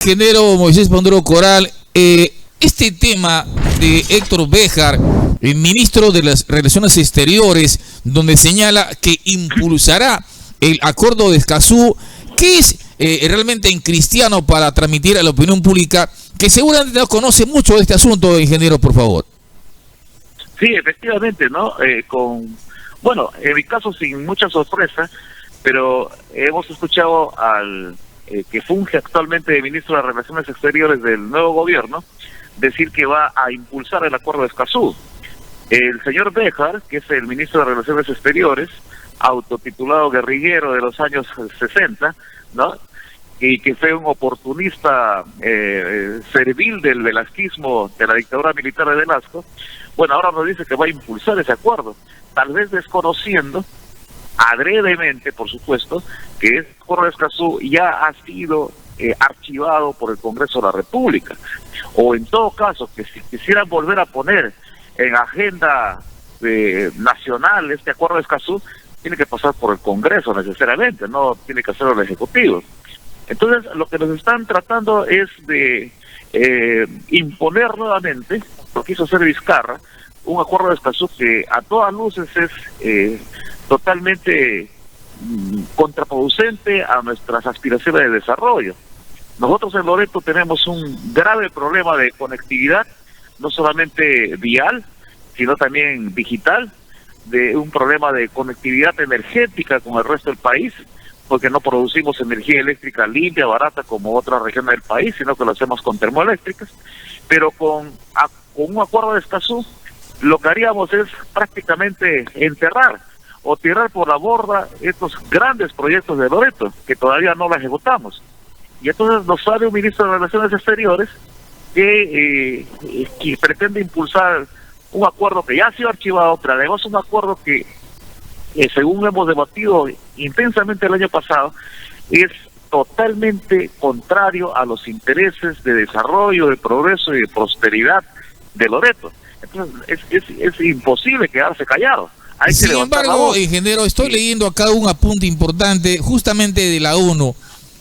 Ingeniero Moisés Panduro Coral, este tema de Héctor Béjar, el ministro de las Relaciones Exteriores, donde señala que impulsará el acuerdo de Escazú, ¿qué es realmente en cristiano para transmitir a la opinión pública que seguramente no conoce mucho de este asunto, ingeniero, por favor? Sí, efectivamente, ¿no? Bueno, en mi caso sin mucha sorpresa, pero hemos escuchado al que funge actualmente de ministro de Relaciones Exteriores del nuevo gobierno, decir que va a impulsar el acuerdo de Escazú. El señor Béjar, que es el ministro de Relaciones Exteriores, autotitulado guerrillero de los años 60, ¿no? Y que fue un oportunista servil del velasquismo, de la dictadura militar de Velasco, bueno, ahora nos dice que va a impulsar ese acuerdo, tal vez desconociendo, adredemente, por supuesto, que el acuerdo de Escazú ya ha sido archivado por el Congreso de la República, o en todo caso, que si quisieran volver a poner en agenda nacional este acuerdo de Escazú, tiene que pasar por el Congreso necesariamente, no tiene que hacerlo el Ejecutivo. Entonces, lo que nos están tratando es de imponer nuevamente, lo que hizo hacer Vizcarra, un acuerdo de Escazú que a todas luces es totalmente contraproducente a nuestras aspiraciones de desarrollo. Nosotros en Loreto tenemos un grave problema de conectividad, no solamente vial, sino también digital, de un problema de conectividad energética con el resto del país, porque no producimos energía eléctrica limpia, barata como otras regiones del país, sino que lo hacemos con termoeléctricas. Pero con un acuerdo de Escazú, lo que haríamos es prácticamente enterrar o tirar por la borda estos grandes proyectos de Loreto, que todavía no los ejecutamos. Y entonces nos sale un ministro de Relaciones Exteriores que pretende impulsar un acuerdo que ya ha sido archivado, pero además un acuerdo que, según hemos debatido intensamente el año pasado, es totalmente contrario a los intereses de desarrollo, de progreso y de prosperidad de Loreto. Entonces es imposible quedarse callado. Sin embargo, ingeniero, estoy leyendo acá un apunte importante justamente de la ONU.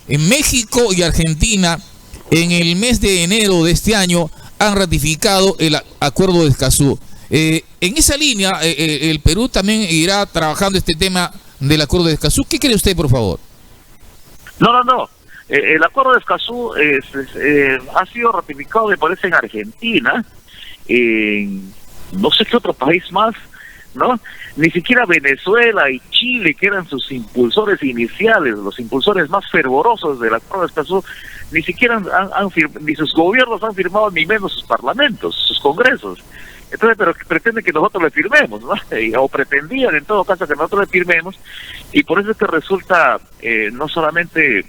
En México y Argentina, en el mes de enero de este año, han ratificado el acuerdo de Escazú. En esa línea, el Perú también irá trabajando este tema del acuerdo de Escazú. ¿Qué cree usted, por favor? No. El acuerdo de Escazú ha sido ratificado, me parece, en Argentina, en no sé qué otro país más, ¿no? Ni siquiera Venezuela y Chile, que eran sus impulsores iniciales, los impulsores más fervorosos del acuerdo de Escazú, ni siquiera ni sus gobiernos han firmado, ni menos sus parlamentos, sus congresos. Entonces, pero pretenden que nosotros le firmemos, ¿no? O pretendían en todo caso que nosotros le firmemos, y por eso es que resulta no solamente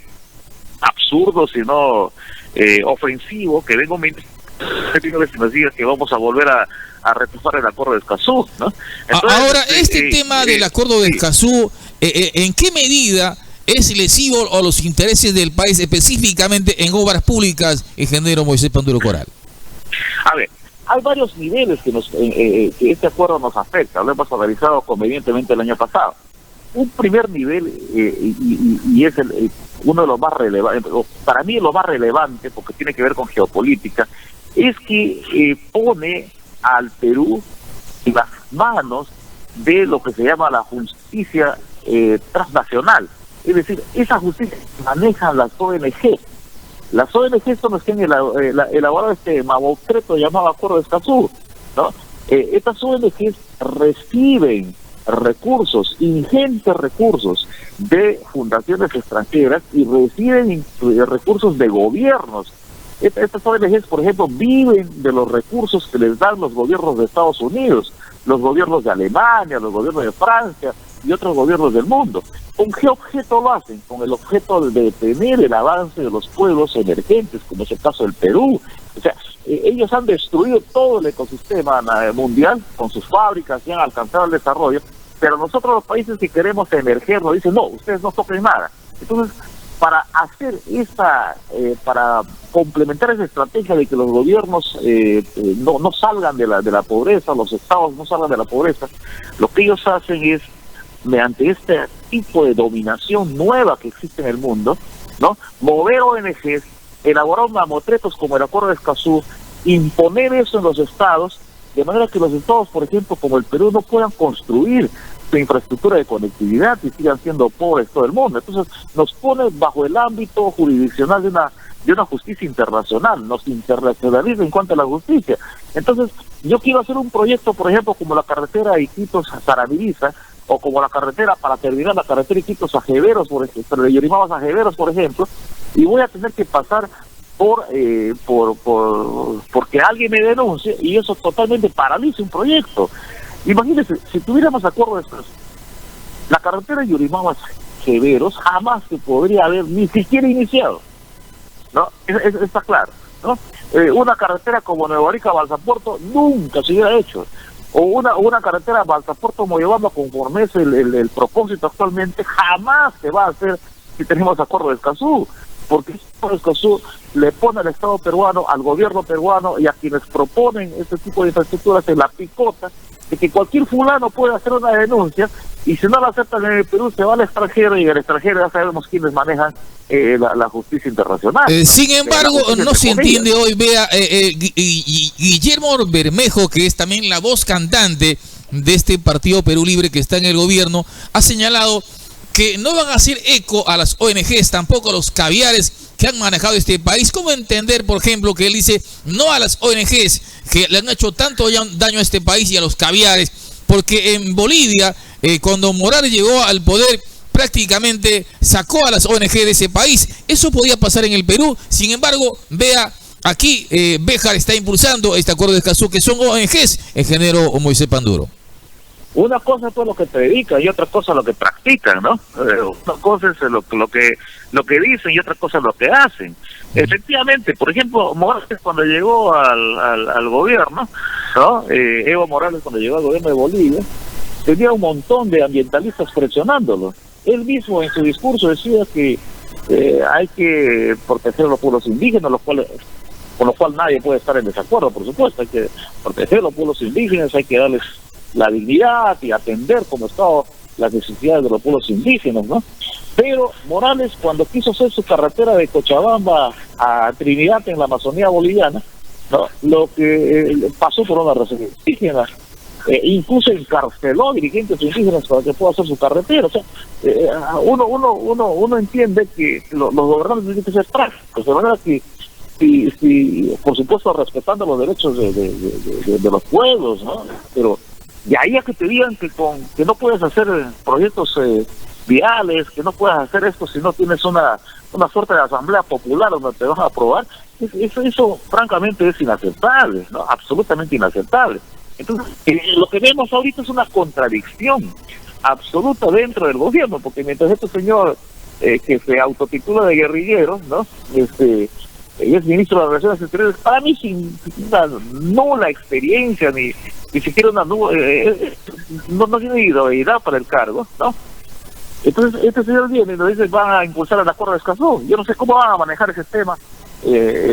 absurdo, sino ofensivo que venga un ministro que nos diga que vamos a volver a retomar el acuerdo de Escazú, ¿no? Entonces, ahora, este tema del acuerdo de Escazú, ¿en qué medida es lesivo a los intereses del país, específicamente en obras públicas, ingeniero Moisés Panduro Coral? A ver, hay varios niveles que este acuerdo nos afecta, lo hemos analizado convenientemente el año pasado. Un primer nivel, y es uno de los más relevantes, para mí lo más relevante, porque tiene que ver con geopolítica, es que pone al Perú en las manos de lo que se llama la justicia transnacional. Es decir, esa justicia manejan las ONG. Las ONG son las que han elaborado este mamotreto llamado Acuerdo de Escazú, ¿no? Estas ONG reciben recursos, ingentes recursos de fundaciones extranjeras y reciben recursos de gobiernos. Estas ONGs, por ejemplo, viven de los recursos que les dan los gobiernos de Estados Unidos, los gobiernos de Alemania, los gobiernos de Francia y otros gobiernos del mundo. ¿Con qué objeto lo hacen? Con el objeto de detener el avance de los pueblos emergentes, como es el caso del Perú. O sea, ellos han destruido todo el ecosistema mundial con sus fábricas y han alcanzado el desarrollo, pero nosotros los países que queremos emerger nos dicen, no, ustedes no toquen nada. Entonces, para hacer para complementar esa estrategia de que los gobiernos no salgan de la pobreza, los estados no salgan de la pobreza, lo que ellos hacen es, mediante este tipo de dominación nueva que existe en el mundo, ¿no?, mover ONGs elaborar mamotretos como el Acuerdo de Escazú, imponer eso en los estados, de manera que los estados, por ejemplo, como el Perú, no puedan construir su infraestructura de conectividad y sigan siendo pobres todo el mundo. Entonces nos pone bajo el ámbito jurisdiccional de una justicia internacional, nos internacionaliza en cuanto a la justicia. Entonces yo quiero hacer un proyecto, por ejemplo, como la carretera de Iquitos a Saraviriza, o como la carretera para terminar la carretera Iquitos a Jeveros, por ejemplo, pero de Yurimaguas a Jeveros, por ejemplo, y voy a tener que pasar porque alguien me denuncie y eso totalmente paraliza un proyecto. Imagínense, si tuviéramos acuerdo de estos, la carretera Yurimaguas Jeveros jamás se podría haber ni siquiera iniciado, ¿no? Está claro, ¿no? Una carretera como Nueva Arica Balsapuerto nunca se hubiera hecho, o una carretera Balsapuerto Moyobamba, conforme es el propósito actualmente, jamás se va a hacer si tenemos acuerdo de Escazú, porque el acuerdo de Escazú le pone al Estado peruano, al gobierno peruano y a quienes proponen este tipo de infraestructuras en la picota de que cualquier fulano puede hacer una denuncia y si no la aceptan en el Perú se va al extranjero y en el extranjero ya sabemos quiénes manejan la justicia internacional. Sin embargo, no se entiende hoy, vea, Guillermo Bermejo, que es también la voz cantante de este partido Perú Libre que está en el gobierno, ha señalado que no van a hacer eco a las ONGs, tampoco a los caviares que han manejado este país. ¿Cómo entender, por ejemplo, que él dice no a las ONGs que le han hecho tanto daño a este país y a los caviares? Porque en Bolivia, cuando Morales llegó al poder, prácticamente sacó a las ONG de ese país. Eso podía pasar en el Perú. Sin embargo, vea, aquí Béjar está impulsando este acuerdo de Escazú, que son ONGs, el ingeniero Moisés Panduro. Una cosa es todo lo que te dedican y otra cosa es lo que practican, ¿no? Una cosa es lo que dicen y otra cosa es lo que hacen. Efectivamente, por ejemplo, Morales cuando llegó al gobierno, ¿no? Evo Morales cuando llegó al gobierno de Bolivia, tenía un montón de ambientalistas presionándolo. Él mismo en su discurso decía que hay que proteger a los pueblos indígenas, con lo cual nadie puede estar en desacuerdo, por supuesto. Hay que proteger a los pueblos indígenas, hay que darles la dignidad y atender como Estado las necesidades de los pueblos indígenas, ¿no? Pero Morales, cuando quiso hacer su carretera de Cochabamba a Trinidad en la Amazonía boliviana, ¿no? Lo que pasó por una reserva indígena, incluso encarceló dirigentes indígenas para que pueda hacer su carretera. O sea, uno entiende que los gobernantes tienen que ser prácticos, de manera que si por supuesto respetando los derechos de los pueblos, ¿no? Pero de ahí a que te digan que no puedes hacer proyectos viales, que no puedes hacer esto si no tienes una suerte de asamblea popular donde te van a aprobar, eso francamente es inaceptable, ¿no? Absolutamente inaceptable. Entonces, lo que vemos ahorita es una contradicción absoluta dentro del gobierno, porque mientras este señor que se autotitula de guerrillero, ¿no? Y es ministro de Relaciones Exteriores, para mí sin una nula experiencia, ni siquiera una nula, no tiene idoneidad para el cargo, ¿no? Entonces este señor viene y nos dice van a impulsar el acuerdo de Escazú. Yo no sé cómo van a manejar ese tema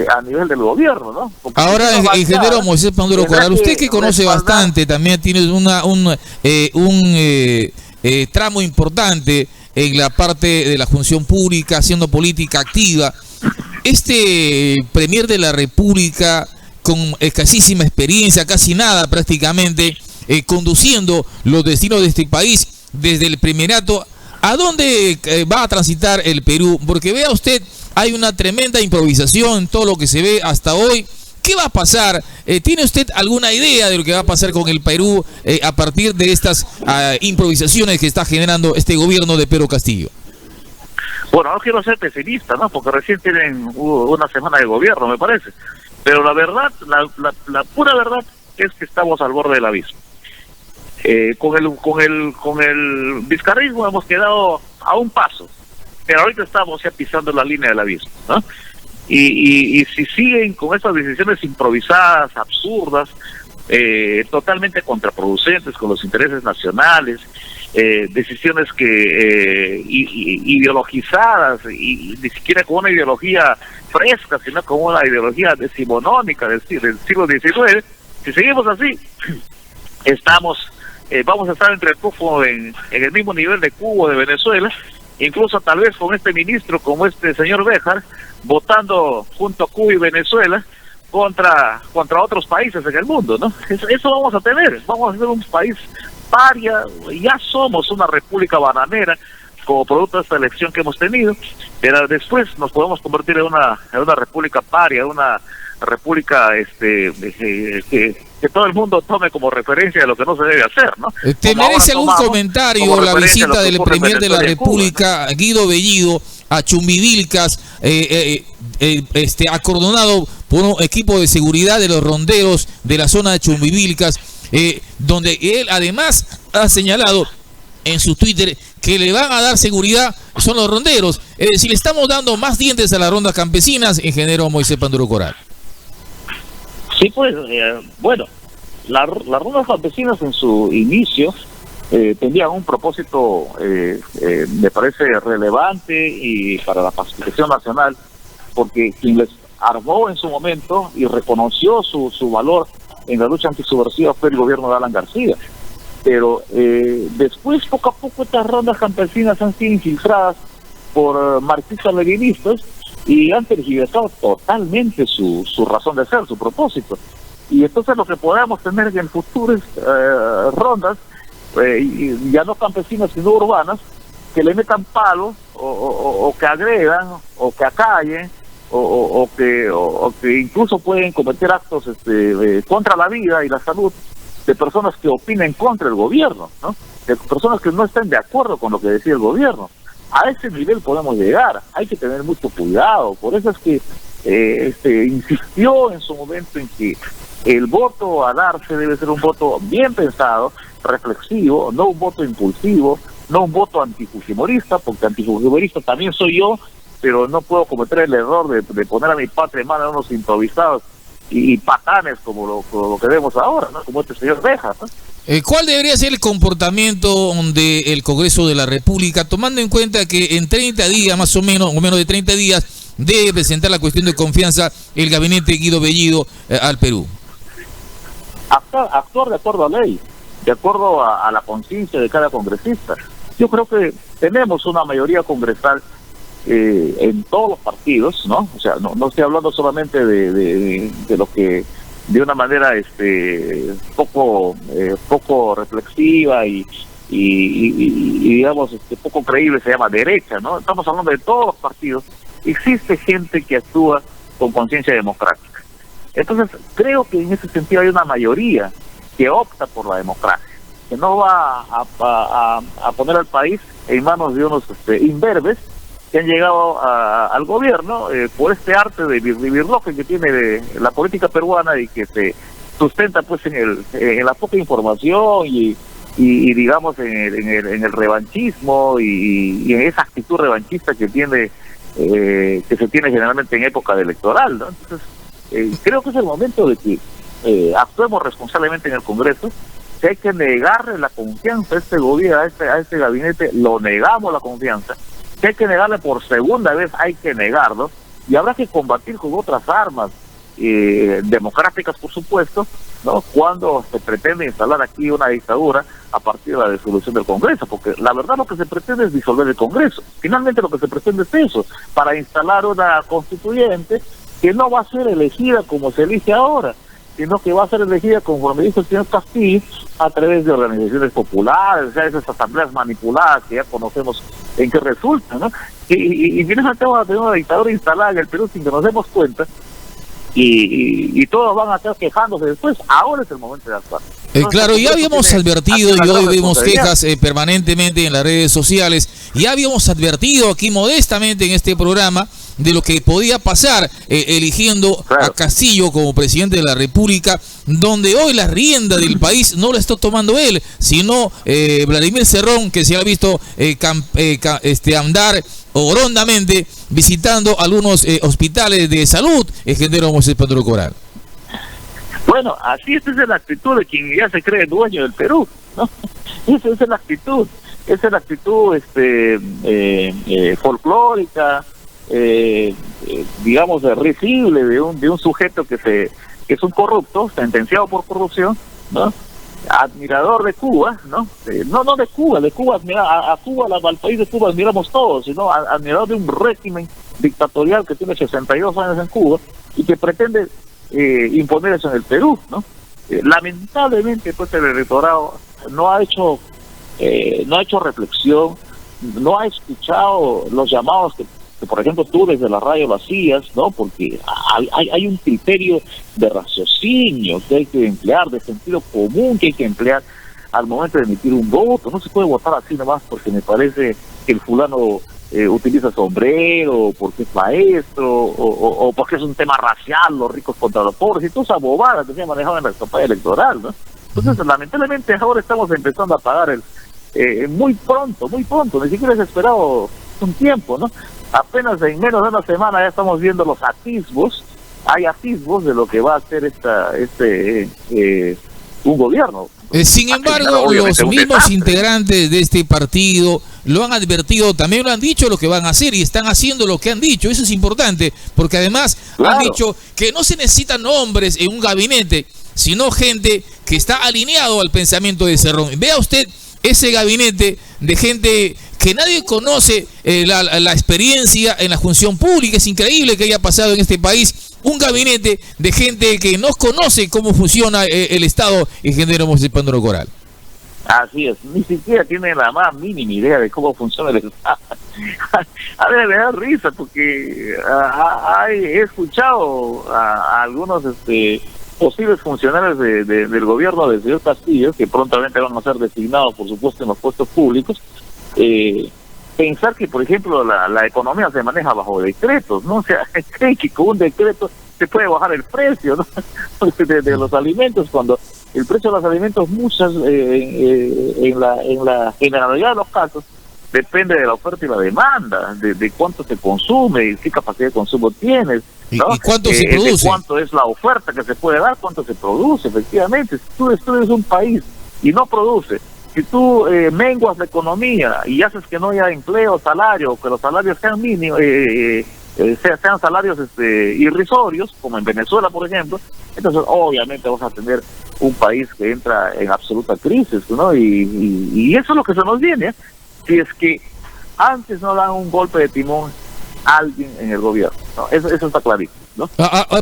a nivel del gobierno, ¿no? Porque ahora, ingeniero Moisés Panduro Coral, usted que conoce bastante, también tiene un tramo importante en la parte de la función pública, haciendo política activa. Este premier de la República, con escasísima experiencia, casi nada prácticamente, conduciendo los destinos de este país desde el primerato, ¿a dónde va a transitar el Perú? Porque vea usted, hay una tremenda improvisación en todo lo que se ve hasta hoy. ¿Qué va a pasar? ¿Tiene usted alguna idea de lo que va a pasar con el Perú a partir de estas improvisaciones que está generando este gobierno de Pedro Castillo? Bueno, no quiero ser pesimista, ¿no? Porque recién tienen una semana de gobierno, me parece. Pero la verdad, la pura verdad es que estamos al borde del abismo. Con el vizcarrismo hemos quedado a un paso, pero ahorita estamos ya pisando la línea del abismo, ¿no? Y si siguen con esas decisiones improvisadas, absurdas, totalmente contraproducentes con los intereses nacionales, decisiones que ideologizadas y ni siquiera con una ideología fresca, sino con una ideología decimonónica del siglo XIX, si seguimos así, vamos a estar entre el pufo en el mismo nivel de Cuba o de Venezuela, incluso tal vez con este ministro, como este señor Béjar, votando junto a Cuba y Venezuela contra otros países en el mundo, ¿no? Eso vamos a tener, vamos a ser un país paria, ya somos una república bananera como producto de esta elección que hemos tenido, pero después nos podemos convertir en una república paria, una república que todo el mundo tome como referencia de lo que no se debe hacer, ¿no? ¿Te merece algún comentario la visita del Premier de la República, Cuba, ¿no? Guido Bellido, a Chumbivilcas, acordonado por un equipo de seguridad de los ronderos de la zona de Chumbivilcas, donde él además ha señalado en su Twitter que le van a dar seguridad son los ronderos? Es decir, le estamos dando más dientes a las rondas campesinas, ingeniero Moisés Panduro Coral. Sí, pues, bueno, las rondas campesinas en su inicio tenían un propósito, me parece relevante y para la pacificación nacional, porque quien les armó en su momento y reconoció su valor en la lucha antisubversiva fue el gobierno de Alan García. Pero después, poco a poco, estas rondas campesinas han sido infiltradas por marxistas-leninistas y han tergiversado totalmente su razón de ser, su propósito. Y entonces lo que podamos tener en el futuro es rondas, ya no campesinas sino urbanas, que le metan palos o que agredan o que acallen o que incluso pueden cometer actos contra la vida y la salud de personas que opinen contra el gobierno, ¿no? De personas que no estén de acuerdo con lo que decía el gobierno. A ese nivel podemos llegar, hay que tener mucho cuidado. Por eso es que insistió en su momento en que el voto a darse debe ser un voto bien pensado, reflexivo, no un voto impulsivo, no un voto antifujimorista, porque antifujimorista también soy yo, pero no puedo cometer el error de poner a mi patria en manos de unos improvisados y patanes como lo que vemos ahora, ¿no? Como este señor Béjar, ¿no? ¿Cuál debería ser el comportamiento del Congreso de la República, tomando en cuenta que en 30 días, más o menos de 30 días, debe presentar la cuestión de confianza el gabinete Guido Bellido al Perú? Actuar de acuerdo a ley, de acuerdo a la conciencia de cada congresista. Yo creo que tenemos una mayoría congresal en todos los partidos, ¿no? O sea, no estoy hablando solamente de lo que de una manera poco reflexiva y digamos poco creíble se llama derecha, ¿no? Estamos hablando de todos los partidos. Existe gente que actúa con conciencia democrática. Entonces, creo que en ese sentido hay una mayoría que opta por la democracia, que no va a poner al país en manos de unos imberbes que han llegado al gobierno por este arte de birloque que tiene la política peruana y que se sustenta pues en la poca información y digamos en el revanchismo y en esa actitud revanchista que se tiene generalmente en época electoral, ¿no? Entonces creo que es el momento de que actuemos responsablemente en el Congreso. Si hay que negarle la confianza a este gobierno, a este gabinete, lo negamos la confianza. Si hay que negarle por segunda vez, hay que negarlo, y habrá que combatir con otras armas democráticas, por supuesto, ¿no? Cuando se pretende instalar aquí una dictadura a partir de la disolución del Congreso, porque la verdad lo que se pretende es disolver el Congreso. Finalmente lo que se pretende es eso, para instalar una constituyente que no va a ser elegida como se elige ahora, sino que va a ser elegida, conforme dijo el señor Castillo, a través de organizaciones populares, o sea, esas asambleas manipuladas que ya conocemos en qué resulta, ¿no? Y finalmente vamos a tener una dictadura instalada en el Perú sin que nos demos cuenta, y todos van a estar quejándose después. Ahora es el momento de actuar. Claro, ya habíamos advertido y hoy vemos quejas permanentemente en las redes sociales. Ya habíamos advertido aquí modestamente en este programa de lo que podía pasar eligiendo a Castillo como presidente de la República, donde hoy la rienda del país no la está tomando él, sino Vladimir Cerrón, que se ha visto andar horrondamente visitando algunos hospitales de salud, ingeniero Moisés Panduro Coral. Bueno, así esa es la actitud de quien ya se cree dueño del Perú, ¿no? Esa es la actitud, folclórica, digamos risible de un sujeto que es un corrupto, sentenciado por corrupción, ¿no? admirador de Cuba, ¿no? No de Cuba, a Cuba, al país de Cuba admiramos todos, sino admirador de un régimen dictatorial que tiene 62 años en Cuba y que pretende imponer eso en el Perú, ¿no? Lamentablemente, pues el electorado no ha hecho reflexión, no ha escuchado los llamados que por ejemplo tú desde la radio lo hacías, ¿no? Porque hay un criterio de raciocinio que hay que emplear, de sentido común que hay que emplear al momento de emitir un voto. No se puede votar así nomás porque me parece que el fulano utiliza sombrero, porque es maestro, o porque es un tema racial, los ricos contra los pobres, y toda esa bobada que se ha manejado en la campaña electoral, ¿no? Entonces, lamentablemente ahora estamos empezando a pagar muy pronto, ni siquiera es esperado un tiempo, ¿no? Apenas en menos de una semana ya estamos viendo los atisbos, hay atisbos de lo que va a hacer un gobierno. Sin embargo, los mismos integrantes de este partido lo han advertido, también lo han dicho lo que van a hacer y están haciendo lo que han dicho. Eso es importante, porque además han dicho que no se necesitan hombres en un gabinete, sino gente que está alineado al pensamiento de Cerrón. Vea usted ese gabinete de gente que nadie conoce, la experiencia en la función pública. Es increíble que haya pasado en este país un gabinete de gente que no conoce cómo funciona el Estado, ingeniero Moisés Panduro Coral. Así es, ni siquiera tiene la más mínima idea de cómo funciona el Estado. A ver, me da risa porque he escuchado a algunos posibles funcionarios del gobierno del señor Castillo, que prontamente van a ser designados, por supuesto, en los puestos públicos, pensar que, por ejemplo, la economía se maneja bajo decretos, ¿no? O sea, creen que con un decreto se puede bajar el precio, ¿no? de los alimentos, cuando el precio de los alimentos en la generalidad de los casos depende de la oferta y la demanda, de cuánto se consume y qué capacidad de consumo tienes, ¿no? ¿Y cuánto se produce? De cuánto es la oferta que se puede dar, cuánto se produce, efectivamente. Si tú destruyes un país y no produce, si tú menguas la economía y haces que no haya empleo, salario, que los salarios sean mínimos, sean salarios irrisorios, como en Venezuela, por ejemplo, entonces obviamente vas a tener un país que entra en absoluta crisis, ¿no? Y eso es lo que se nos viene, si es que antes no dan un golpe de timón a alguien en el gobierno, ¿no? Eso está clarísimo, ¿no?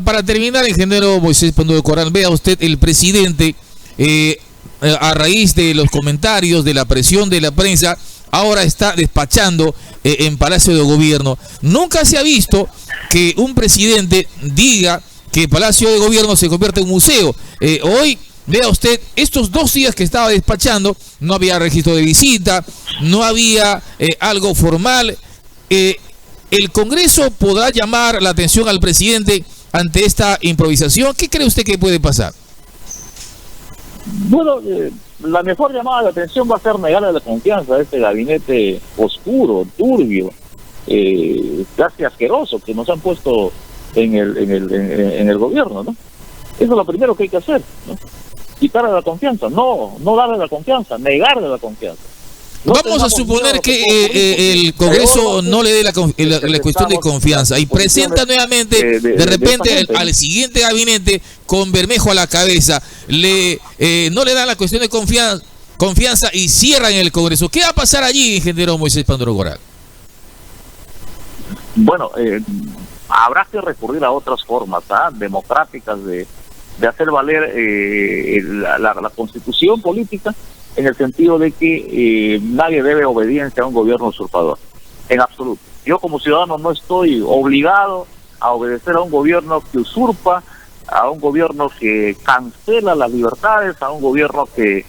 Para terminar, ingeniero Moisés Panduro Coral, vea usted, el presidente, a raíz de los comentarios, de la presión de la prensa, ahora está despachando en Palacio de Gobierno. Nunca se ha visto que un presidente diga que Palacio de Gobierno se convierte en un museo. Hoy, vea usted, estos 2 días que estaba despachando, no había registro de visita, no había algo formal. ¿El Congreso podrá llamar la atención al presidente ante esta improvisación? ¿Qué cree usted que puede pasar? Bueno, la mejor llamada de atención va a ser negarle la confianza a este gabinete oscuro, turbio, casi asqueroso que nos han puesto en el gobierno, ¿no? Eso es lo primero que hay que hacer, ¿no? Quitarle la confianza, no darle la confianza, negarle la confianza. Vamos a suponer que el Congreso no le dé la cuestión de confianza y presenta nuevamente de repente al siguiente gabinete con Bermejo a la cabeza, no le dan la cuestión de confianza y cierran el Congreso. ¿Qué va a pasar allí, ingeniero Moisés Panduro Coral? Bueno, habrá que recurrir a otras formas democráticas de hacer valer la constitución política, en el sentido de que nadie debe obediencia a un gobierno usurpador, en absoluto. Yo como ciudadano no estoy obligado a obedecer a un gobierno que usurpa, a un gobierno que cancela las libertades, a un gobierno que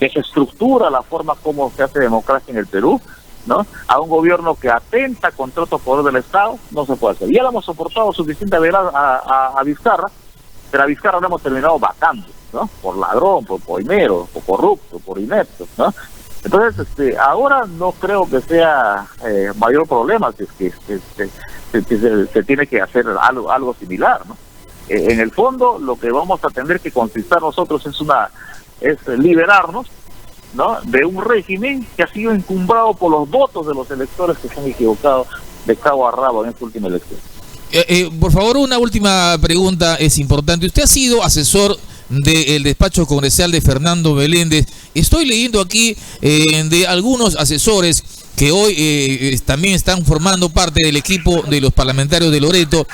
desestructura la forma como se hace democracia en el Perú, ¿no? A un gobierno que atenta contra otro poder del Estado. No se puede hacer. Ya lo hemos soportado suficiente a Vizcarra, pero a Vizcarra lo hemos terminado vacando, ¿no? Por ladrón, por coimero, por corrupto, por inepto, ¿no? Entonces, ahora no creo que sea mayor problema, si es que se tiene que hacer algo similar, ¿no? En el fondo, lo que vamos a tener que conquistar nosotros es liberarnos, ¿no? De un régimen que ha sido encumbrado por los votos de los electores que se han equivocado de cabo a rabo en esta última elección. Por favor, una última pregunta es importante. Usted ha sido asesor del despacho congresal de Fernando Meléndez. Estoy leyendo aquí de algunos asesores que hoy también están formando parte del equipo de los parlamentarios de Loreto,